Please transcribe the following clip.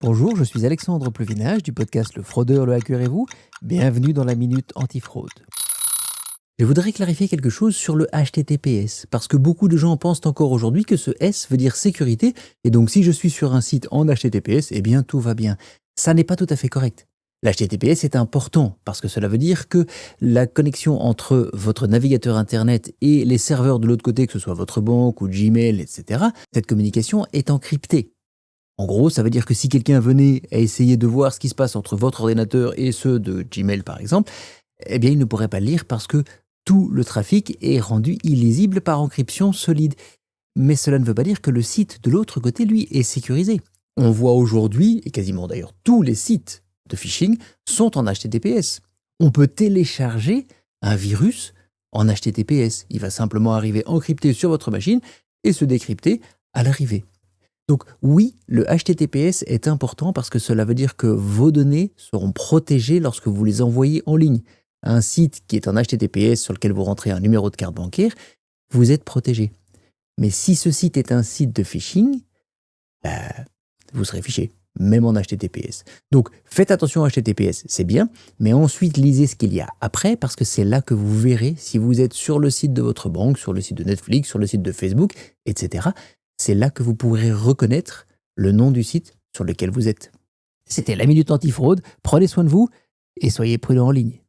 Bonjour, je suis Alexandre Pleuvinage du podcast Le Fraudeur, le hacker et vous. Bienvenue dans la Minute Antifraude. Je voudrais clarifier quelque chose sur le HTTPS, parce que beaucoup de gens pensent encore aujourd'hui que ce S veut dire sécurité, et donc si je suis sur un site en HTTPS, eh bien tout va bien. Ça n'est pas tout à fait correct. L'HTTPS est important, parce que cela veut dire que la connexion entre votre navigateur Internet et les serveurs de l'autre côté, que ce soit votre banque ou Gmail, etc., cette communication est encryptée. En gros, ça veut dire que si quelqu'un venait à essayer de voir ce qui se passe entre votre ordinateur et ceux de Gmail par exemple, eh bien il ne pourrait pas le lire parce que tout le trafic est rendu illisible par encryption solide. Mais cela ne veut pas dire que le site de l'autre côté, lui, est sécurisé. On voit aujourd'hui, et quasiment d'ailleurs tous les sites de phishing sont en HTTPS. On peut télécharger un virus en HTTPS. Il va simplement arriver encrypté sur votre machine et se décrypter à l'arrivée. Donc oui, le HTTPS est important parce que cela veut dire que vos données seront protégées lorsque vous les envoyez en ligne. Un site qui est en HTTPS sur lequel vous rentrez un numéro de carte bancaire, vous êtes protégé. Mais si ce site est un site de phishing, bah, vous serez fiché, même en HTTPS. Donc faites attention à HTTPS, c'est bien, mais ensuite lisez ce qu'il y a après parce que c'est là que vous verrez si vous êtes sur le site de votre banque, sur le site de Netflix, sur le site de Facebook, etc. C'est là que vous pourrez reconnaître le nom du site sur lequel vous êtes. C'était la Minute Antifraude. Prenez soin de vous et soyez prudents en ligne.